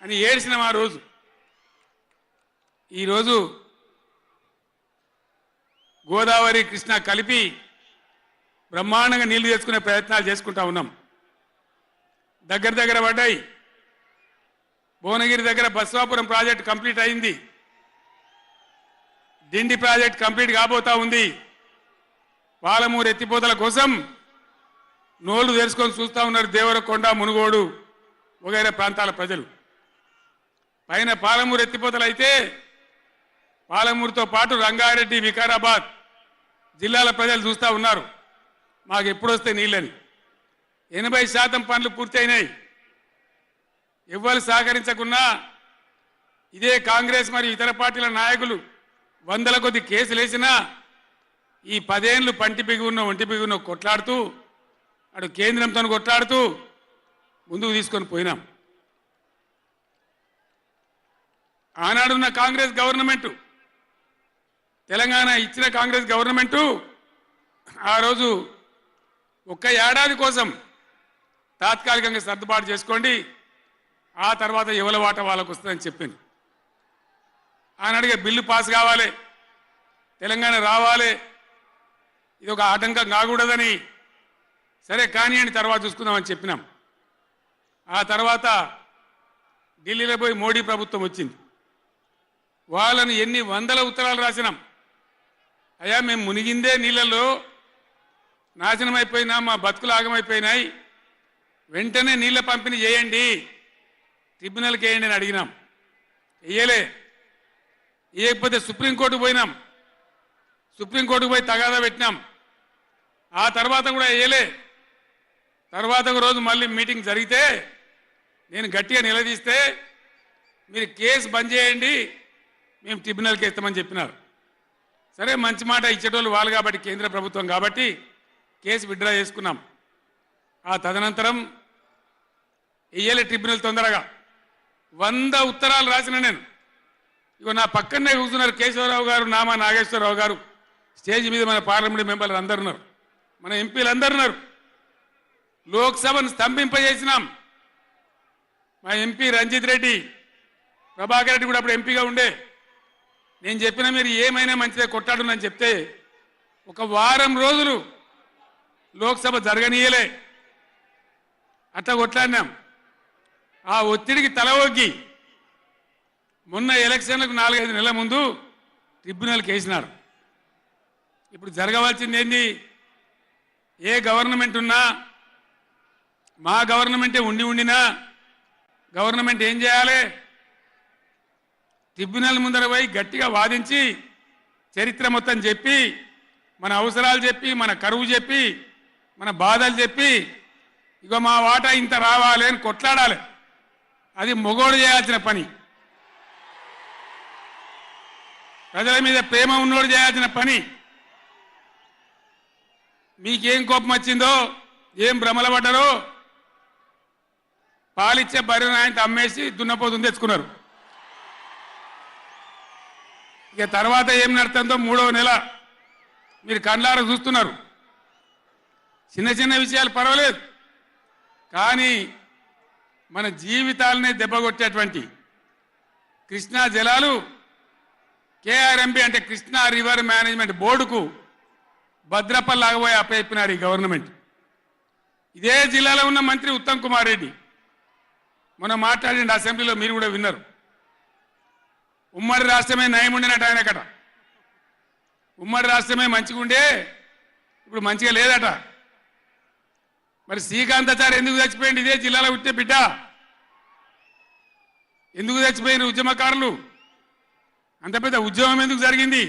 అని ఏడ్చినాం ఆ రోజు. ఈరోజు గోదావరి కృష్ణ కలిపి బ్రహ్మాండంగా నీళ్లు తెచ్చుకునే ప్రయత్నాలు చేసుకుంటా ఉన్నాం. దగ్గర పడ్డాయి. భువనగిరి దగ్గర బస్వాపురం ప్రాజెక్ట్ కంప్లీట్ అయింది. డిండి ప్రాజెక్ట్ కంప్లీట్ కాబోతా ఉంది. పాలమూరు ఎత్తిపోతల కోసం నోళ్లు తెరుచుకొని చూస్తూ ఉన్నారు దేవరకొండ, మునుగోడు వగైరా ప్రాంతాల ప్రజలు. పైన పాలమూరు ఎత్తిపోతలు అయితే పాలమూరుతో పాటు రంగారెడ్డి, వికారాబాద్ జిల్లాల ప్రజలు చూస్తూ ఉన్నారు మాకు ఎప్పుడు వస్తే నీళ్ళని. 80% పనులు పూర్తి అయినాయి. ఎవ్వరు సహకరించకున్నా ఇదే కాంగ్రెస్ మరియు ఇతర పార్టీల నాయకులు వందల కొద్ది కేసులు వేసినా ఈ 10 ఏళ్ళు పంటి బిగున్న ఒంటి బిగున్న కొట్లాడుతూ అటు కేంద్రంతో కొట్లాడుతూ ముందుకు తీసుకొని పోయినాం. ఆనాడున్న కాంగ్రెస్ గవర్నమెంట్, తెలంగాణ ఇచ్చిన కాంగ్రెస్ గవర్నమెంటు ఆ రోజు ఒక్క ఏడాది కోసం తాత్కాలికంగా సర్దుబాటు చేసుకోండి, ఆ తర్వాత ఎవరి వాట వాళ్ళకు వస్తుందని చెప్పింది. ఆనాడుగా బిల్లు పాస్ కావాలి, తెలంగాణ రావాలి, ఇది ఒక ఆటంకం కాకూడదని సరే కానివ్వండి తర్వాత చూసుకుందామని చెప్పినాం. ఆ తర్వాత ఢిల్లీలో పోయి మోడీ ప్రభుత్వం వచ్చింది. వాళ్ళని ఎన్ని వందల ఉత్తరాలు రాసినాం. అయ్యా మేము మునిగిందే నీళ్ళల్లో నాశనం అయిపోయినా, మా బతుకులు ఆగమైపోయినాయి, వెంటనే నీళ్ళ పంపిణీ చేయండి, ట్రిబ్యునల్కి వేయండి అని అడిగినాం. వేయలే. వేయకపోతే సుప్రీంకోర్టుకు పోయినాం. సుప్రీంకోర్టుకు పోయి తగాదా పెట్టినాం. ఆ తర్వాత కూడా వేయలే. తర్వాత ఒక రోజు మళ్ళీ మీటింగ్ జరిగితే నేను గట్టిగా నిలదీస్తే మీరు కేసు బంద్ చేయండి, మేము ట్రిబ్యునల్కి ఇస్తామని చెప్పినారు. సరే మంచి మాట ఇచ్చేటోళ్ళు వాళ్ళు కాబట్టి, కేంద్ర ప్రభుత్వం కాబట్టి కేసు విత్డ్రా చేసుకున్నాం. ఆ తదనంతరం వేయలే ట్రిబ్యునల్ తొందరగా. 100 ఉత్తరాలు రాసిన నేను. ఇగో నా పక్కనే కూర్చున్నారు కేశవరావు గారు, నామా నాగేశ్వరరావు గారు, స్టేజ్ మీద మన పార్లమెంట్ మెంబర్లు అందరు ఉన్నారు, మన ఎంపీలు అందరు ఉన్నారు. లోక్సభను స్తంభింపజేసినాం. మా ఎంపీ రంజిత్ రెడ్డి, ప్రభాకర్ రెడ్డి కూడా అప్పుడు ఎంపీగా ఉండే. నేను చెప్పిన మీరు ఏమైనా మంచిదే కొట్టాడునని చెప్తే ఒక వారం రోజులు లోక్సభ జరగనీయలే. అట్లా కొట్లాడినాం. ఆ ఒత్తిడికి తల ఒగ్గి మొన్న ఎలక్షన్లకు 4-5 నెలల ముందు ట్రిబ్యునల్కి వేసినారు. ఇప్పుడు జరగవలసింది ఏంది? ఏ గవర్నమెంట్ ఉన్నా, మా గవర్నమెంటే ఉండినా గవర్నమెంట్ ఏం చేయాలి? ట్రిబ్యునల్ ముందర పోయి గట్టిగా వాదించి చరిత్ర మొత్తం చెప్పి, మన అవసరాలు చెప్పి, మన కరువు చెప్పి, మన బాధలు చెప్పి, ఇక మా వాటా ఇంత రావాలి అని కొట్లాడాలి. అది మొగోడు చేయాల్సిన పని, ప్రజల మీద ప్రేమ ఉన్నోడు చేయాల్సిన పని. మీకేం కోపం వచ్చిందో, ఏం భ్రమల పడ్డారో, పాలిచ్చే బర్రెను ఆయన అమ్మేసి దున్నపోతుంది తెచ్చుకున్నారు. ఇక తర్వాత ఏం నడుతుందో 3వ నెల మీరు కండ్లారా చూస్తున్నారు. చిన్న చిన్న విషయాలు పర్వాలేదు, కానీ మన జీవితాలనే దెబ్బకొట్టేటువంటి కృష్ణా జలాలు కేఆర్ఎంబి అంటే కృష్ణా రివర్ మేనేజ్మెంట్ బోర్డుకు భద్రపల్లాగబోయి అప్పయిపోయినారు ఈ గవర్నమెంట్. ఇదే జిల్లాలో ఉన్న మంత్రి ఉత్తమ్ కుమార్ రెడ్డి మొన్న మాట్లాడిండి అసెంబ్లీలో, మీరు కూడా విన్నారు. ఉమ్మడి రాష్ట్రమే నయం ఉండినట్టు ఆయనకట. ఉమ్మడి రాష్ట్రమే మంచిగా ఉండే ఇప్పుడు మంచిగా లేదట. మరి శ్రీకాంతాచారి ఎందుకు చచ్చిపోయింది? ఇదే జిల్లాలో పుట్టే బిడ్డ. ఎందుకు చచ్చిపోయిన ఉద్యమకారులు? అంత పెద్ద ఉద్యమం ఎందుకు జరిగింది?